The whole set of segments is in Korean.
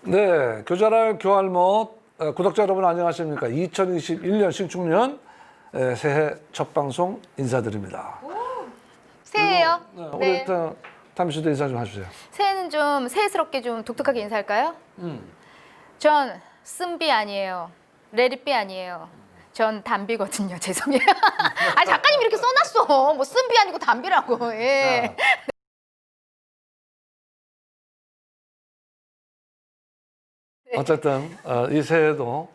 네, 교자랄 교할못 구독자 여러분 안녕하십니까? 2021년 신축년 새해 첫 방송 인사드립니다. 새해예요? 우리 담비 씨도 인사 좀 해주세요. 새해는 좀 새해스럽게 좀 독특하게 인사할까요? 전 쓴비 아니에요. 레리비 아니에요. 전 담비거든요. 죄송해요. 아 작가님 이렇게 써놨어. 뭐 쓴비 아니고 담비라고. 예. 어쨌든 이 새해도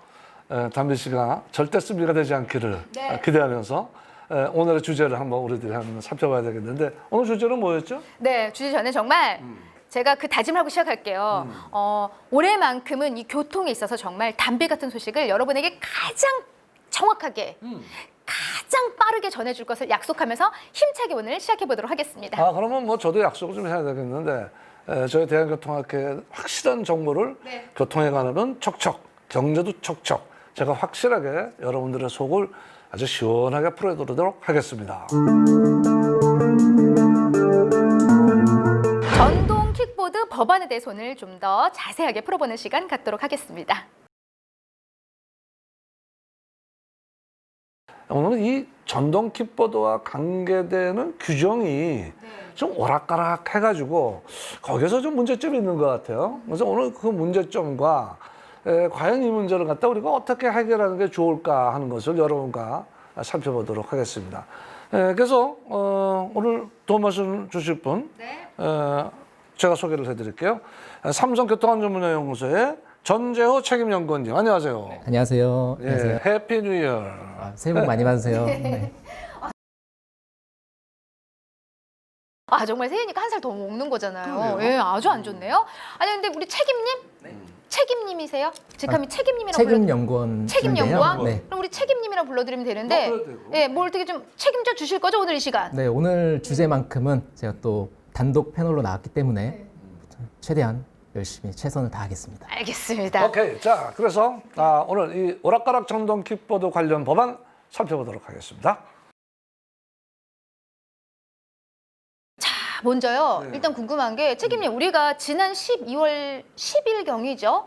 담비 씨가 절대 쓴비가 되지 않기를 기대하면서 오늘의 주제를 한번 우리들이 한번 살펴봐야 되겠는데 오늘 주제는 뭐였죠? 네, 주제 전에 정말 제가 그 다짐을 하고 시작할게요. 올해만큼은 이 교통에 있어서 정말 담비 같은 소식을 여러분에게 가장 정확하게 가장 빠르게 전해줄 것을 약속하면서 힘차게 오늘 시작해 보도록 하겠습니다. 아 그러면 뭐 저도 약속을 좀 해야 되겠는데 저희 대한교통학회의 확실한 정보를 교통에 관한 척척, 경제도 척척 제가 확실하게 여러분들의 속을 아주 시원하게 풀어드리도록 하겠습니다. 전동 킥보드 법안에 대해서 오늘 좀 더 자세하게 풀어보는 시간 갖도록 하겠습니다. 오늘은 이 전동 킥보드와 관계되는 규정이 좀 오락가락 해가지고 거기서 좀 문제점이 있는 것 같아요. 그래서 오늘 그 문제점과 과연 이 문제를 갖다 우리가 어떻게 해결하는 게 좋을까 하는 것을 여러분과 살펴보도록 하겠습니다. 그래서 오늘 도움 말씀 주실 분 제가 소개를 해드릴게요. 삼성교통안전문화연구소의 전재호 책임연구원님 안녕하세요. 네, 안녕하세요. 예, 안녕하세요. 해피 뉴 이어. 새해 복 많이 받으세요. 네. 아 정말 새해니까 한 살 더 먹는 거잖아요. 그러게요. 예, 아주 안 좋네요. 아니 근데 우리 책임님? 책임님이세요? 직함이 책임님이라고 책임연구원. 책임연구원? 네. 그럼 우리 책임님이라고 불러드리면 되는데 그래도 되고. 예, 뭘 어떻게 좀 책임져 주실 거죠 오늘 이 시간? 네, 오늘 주제만큼은 제가 또 단독 패널로 나왔기 때문에 최대한 열심히 최선을 다하겠습니다. 알겠습니다. 오케이. 자, 그래서 오늘 이 오락가락 전동 킥보드 관련 법안 살펴보도록 하겠습니다. 먼저요. 일단 궁금한 게 책임님 우리가 지난 12월 10일 경이죠.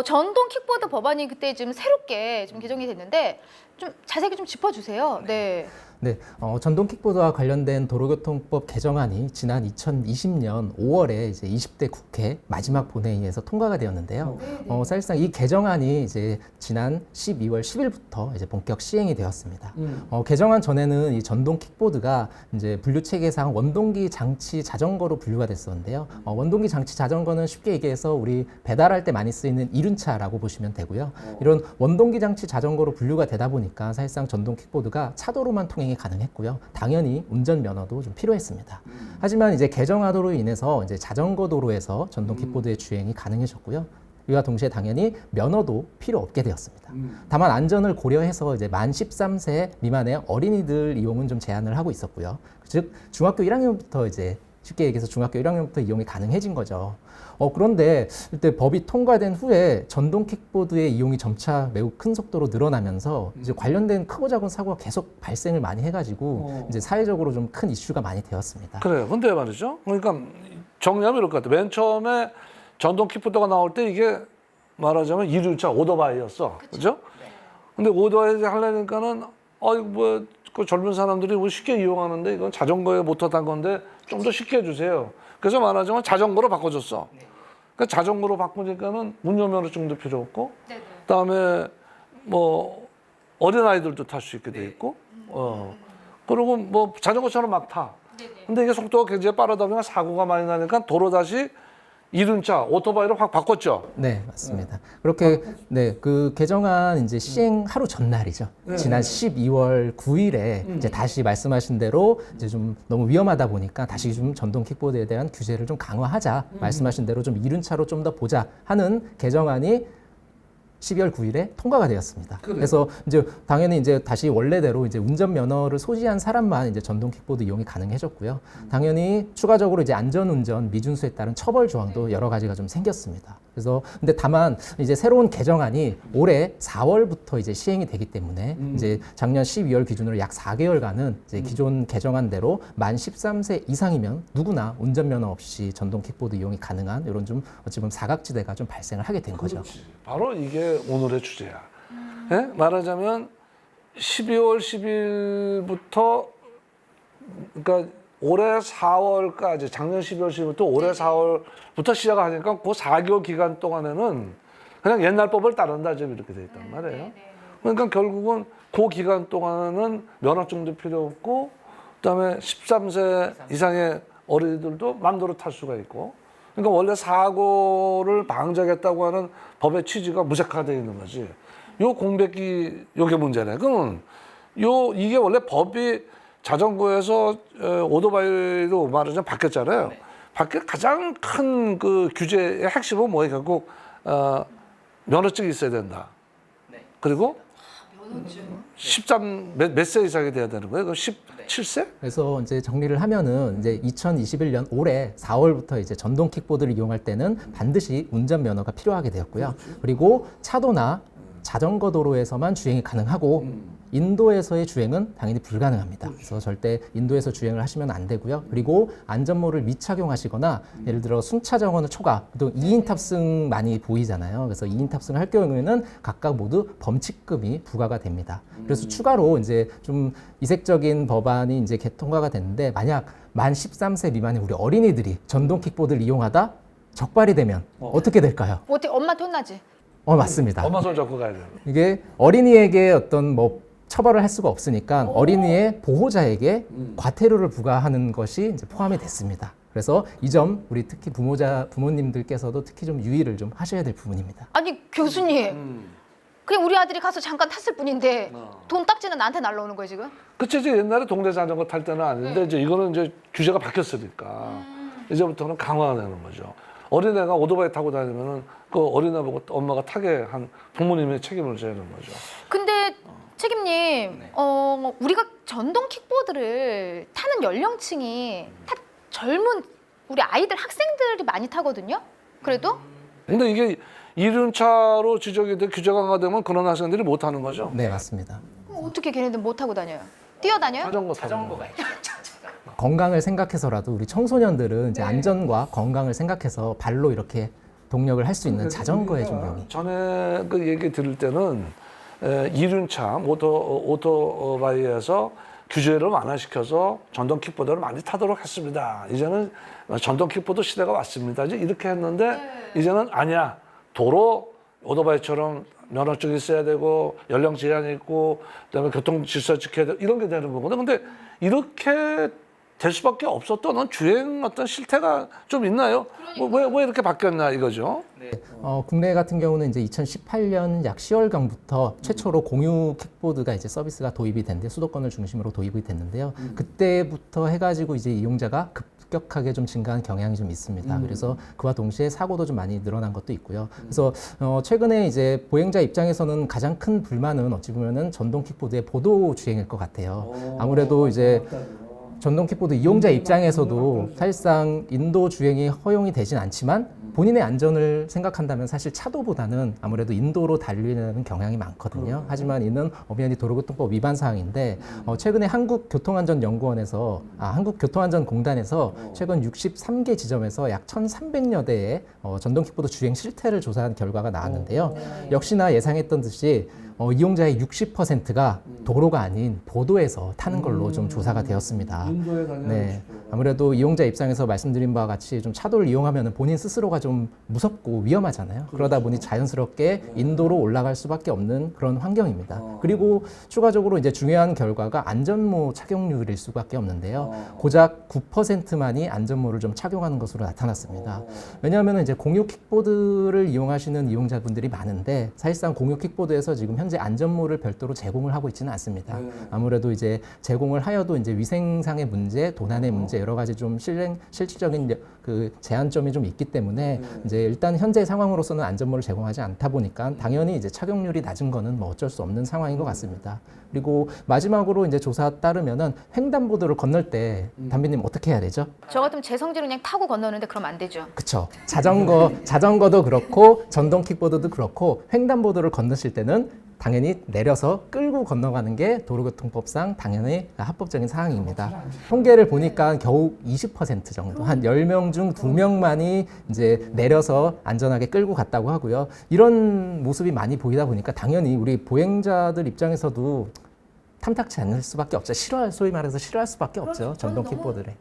전동 킥보드 법안이 그때 좀 새롭게 좀 개정이 됐는데 좀 자세하게 좀 짚어주세요. 네. 네, 전동 킥보드와 관련된 도로교통법 개정안이 지난 2020년 5월에 이제 20대 국회 마지막 본회의에서 통과가 되었는데요. 사실상 이 개정안이 이제 지난 12월 10일부터 이제 본격 시행이 되었습니다. 개정안 전에는 이 전동 킥보드가 이제 분류 체계상 원동기 장치 자전거로 분류가 됐었는데요. 원동기 장치 자전거는 쉽게 얘기해서 우리 배달할 때 많이 쓰이는 이륜차라고 보시면 되고요. 이런 원동기 장치 자전거로 분류가 되다 보니까 사실상 전동 킥보드가 차도로만 통행이 가능했고요. 당연히 운전면허도 좀 필요했습니다. 하지만 이제 개정안으로 인해서 이제 자전거 도로에서 전동 킥보드의 주행이 가능해졌고요. 이와 동시에 당연히 면허도 필요 없게 되었습니다. 다만 안전을 고려해서 이제 만 13세 미만의 어린이들 이용은 좀 제한을 하고 있었고요. 즉 중학교 1학년부터 이제 쉽게 얘기해서 중학교 1학년부터 이용이 가능해진 거죠. 그런데 이때 법이 통과된 후에 전동 킥보드의 이용이 점차 매우 큰 속도로 늘어나면서 이제 관련된 크고 작은 사고가 계속 발생을 많이 해가지고 이제 사회적으로 좀 큰 이슈가 많이 되었습니다. 그래요. 근데 말이죠. 그러니까 정리하면 이럴 것 같아요. 맨 처음에 전동 킥보드가 나올 때 이게 말하자면 이륜차 오토바이였어. 그죠? 근데 오토바이 하려니까는 이거 그 젊은 사람들이 뭐 쉽게 이용하는데 이건 자전거에 모터 탄 건데 좀 더 쉽게 해주세요. 그래서 말하자면 자전거로 바꿔줬어. 그러니까 자전거로 바꾸니까는 운전면허증도 필요 없고, 그다음에 뭐 어린 아이들도 탈 수 있게 돼 있고, 그리고 뭐 자전거처럼 막 타. 근데 이게 속도가 굉장히 빠르다 보니까 사고가 많이 나니까 도로 다시 이륜차 오토바이로 확 바꿨죠. 네, 맞습니다. 그렇게 그 개정안 이제 시행 하루 전날이죠. 지난 12월 9일에 이제 다시 말씀하신 대로 이제 좀 너무 위험하다 보니까 다시 좀 전동 킥보드에 대한 규제를 좀 강화하자. 말씀하신 대로 좀 이륜차로 좀 더 보자 하는 개정안이 12월 9일에 통과가 되었습니다. 그래요. 그래서 이제 당연히 이제 다시 원래대로 이제 운전 면허를 소지한 사람만 이제 전동 킥보드 이용이 가능해졌고요. 당연히 추가적으로 이제 안전운전 미준수에 따른 처벌 조항도 여러 가지가 좀 생겼습니다. 그래서 근데 다만 이제 새로운 개정안이 올해 4월부터 이제 시행이 되기 때문에 이제 작년 12월 기준으로 약 4개월간은 이제 기존 개정안대로 만 13세 이상이면 누구나 운전면허 없이 전동 킥보드 이용이 가능한 이런 좀 어찌 보면 사각지대가 좀 발생을 하게 된 거죠. 그렇지. 바로 이게 오늘의 주제야. 예? 말하자면 12월 10일부터 그러니까 올해 4월까지 작년 12월 10일부터 올해 4월부터 시작하니까 그 4개월 기간 동안에는 그냥 옛날 법을 따른다 좀 이렇게 돼 있단 말이에요. 그러니까 결국은 그 기간 동안은 면허증도 필요 없고 그다음에 13세 이상의 어린이들도 마음대로 탈 수가 있고 그러니까 원래 사고를 방지하겠다고 하는 법의 취지가 무색화되어 있는 거지. 요 공백이 요게 문제네. 그러면 이게 원래 법이 자전거에서 오토바이로 말하자면 바뀌었잖아요. 바뀐 가장 큰 그 규제의 핵심은 뭐예요? 결국 면허증이 있어야 된다. 그리고 13 몇 세 이상이 돼야 되는 거예요? 그럼 17세? 그래서 이제 정리를 하면은 이제 2021년 올해 4월부터 이제 전동 킥보드를 이용할 때는 반드시 운전 면허가 필요하게 되었고요. 그리고 차도나 자전거 도로에서만 주행이 가능하고 인도에서의 주행은 당연히 불가능합니다. 그래서 절대 인도에서 주행을 하시면 안 되고요. 그리고 안전모를 미착용하시거나 예를 들어 순차적으로 초과, 또 2인 탑승 많이 보이잖아요. 그래서 2인 탑승을 할 경우에는 각각 모두 범칙금이 부과가 됩니다. 그래서 추가로 이제 좀 이색적인 법안이 이제 통과가 됐는데 만약 만 13세 미만의 우리 어린이들이 전동 킥보드를 이용하다 적발이 되면 어떻게 될까요? 어떻게 엄마한테 혼나지? 맞습니다. 엄마 손 잡고 가야 돼요. 이게 어린이에게 어떤 뭐 처벌을 할 수가 없으니까 어린이의 보호자에게 과태료를 부과하는 것이 이제 포함이 됐습니다. 그래서 이 점 우리 특히 부모님들께서도 특히 좀 유의를 좀 하셔야 될 부분입니다. 아니 교수님, 그냥 우리 아들이 가서 잠깐 tas을 뿐인데 돈 딱지는 나한테 날라오는 거예요 지금? 그치, 이제 옛날에 동네 자전거 탈 때는 아닌데 이제 이거는 이제 규제가 바뀌었으니까 이제부터는 강화되는 거죠. 어린애가 오토바이 타고 다니면은 그 어린애 보고 엄마가 타게 한 부모님의 책임을 져야 되는 거죠. 근데 책임님, 우리가 전동 킥보드를 타는 연령층이 다 젊은 우리 아이들 학생들이 많이 타거든요. 그래도 근데 이게 이륜차로 지적이 돼 규제가 강화되면 그런 학생들이 못 타는 거죠. 네, 맞습니다. 그럼 어떻게 걔네들 못 타고 다녀요? 뛰어다녀요? 자전거가 건강을 생각해서라도 우리 청소년들은 이제 안전과 건강을 생각해서 발로 이렇게 동력을 할 수 있는 자전거의 좀 용이. 전에 그 얘기 들을 때는 이륜차 오토바이에서 규제를 완화시켜서 전동 킥보드를 많이 타도록 했습니다. 이제는 전동 킥보드 시대가 왔습니다. 이제 이렇게 했는데 이제는 아니야. 도로 오토바이처럼 면허증이 있어야 되고 연령 제한이 있고 그다음에 교통 질서 지켜야 되고 이런 게 되는 거거든. 근데 이렇게 될 수밖에 없었던 주행 어떤 실태가 좀 있나요? 왜 이렇게 바뀌었나 이거죠? 국내 같은 경우는 이제 2018년 약 10월경부터 최초로 공유 킥보드가 이제 서비스가 도입이 됐는데 수도권을 중심으로 도입이 됐는데요. 그때부터 해가지고 이제 이용자가 급격하게 좀 증가한 경향이 좀 있습니다. 그래서 그와 동시에 사고도 좀 많이 늘어난 것도 있고요. 그래서 최근에 이제 보행자 입장에서는 가장 큰 불만은 어찌 보면은 전동 킥보드의 보도 주행일 것 같아요. 아무래도 이제 전동 킥보드 이용자 입장에서도 사실상 인도 주행이 허용이 되진 않지만 본인의 안전을 생각한다면 사실 차도보다는 아무래도 인도로 달리는 경향이 많거든요. 하지만 이는 엄연히 도로교통법 위반 사항인데 최근에 한국교통안전연구원에서 한국교통안전공단에서 최근 63개 지점에서 약 1,300여 대의 전동 킥보드 주행 실태를 조사한 결과가 나왔는데요. 역시나 예상했던 듯이 이용자의 60%가 도로가 아닌 보도에서 타는 걸로 좀 조사가 되었습니다. 인도에 다녀. 네, 아무래도 이용자 입장에서 말씀드린 바와 같이 좀 차도를 이용하면 본인 스스로가 좀 무섭고 위험하잖아요. 그러다 보니 자연스럽게 인도로 올라갈 수밖에 없는 그런 환경입니다. 그리고 추가적으로 이제 중요한 결과가 안전모 착용률일 수밖에 없는데요. 고작 9%만이 안전모를 좀 착용하는 것으로 나타났습니다. 왜냐하면 이제 공유 킥보드를 이용하시는 이용자분들이 많은데 사실상 공유 킥보드에서 지금 현재 현재 안전모를 별도로 제공을 하고 있지는 않습니다. 네. 아무래도 이제 제공을 하여도 이제 위생상의 문제, 도난의 문제 여러 가지 좀 실질적인 그 제한점이 좀 있기 때문에 이제 일단 현재 상황으로서는 안전모를 제공하지 않다 보니까 당연히 이제 착용률이 낮은 거는 뭐 어쩔 수 없는 상황인 것 같습니다. 그리고 마지막으로 이제 조사 따르면은 횡단보도를 건널 때 담비님 어떻게 해야 되죠? 저 같으면 제 성질로 그냥 타고 건너는데 그럼 안 되죠. 그쵸. 자전거도 그렇고 전동 킥보드도 그렇고 횡단보도를 건너실 때는 당연히 내려서 끌고 건너가는 게 도로교통법상 당연히 합법적인 사항입니다. 통계를 보니까 겨우 20% 정도, 한 10명 중 2명만이 이제 내려서 안전하게 끌고 갔다고 하고요. 이런 모습이 많이 보이다 보니까 당연히 우리 보행자들 입장에서도 탐탁치 않을 수밖에 없죠. 소위 말해서 싫어할 수밖에 없죠. 전동 킥보드를.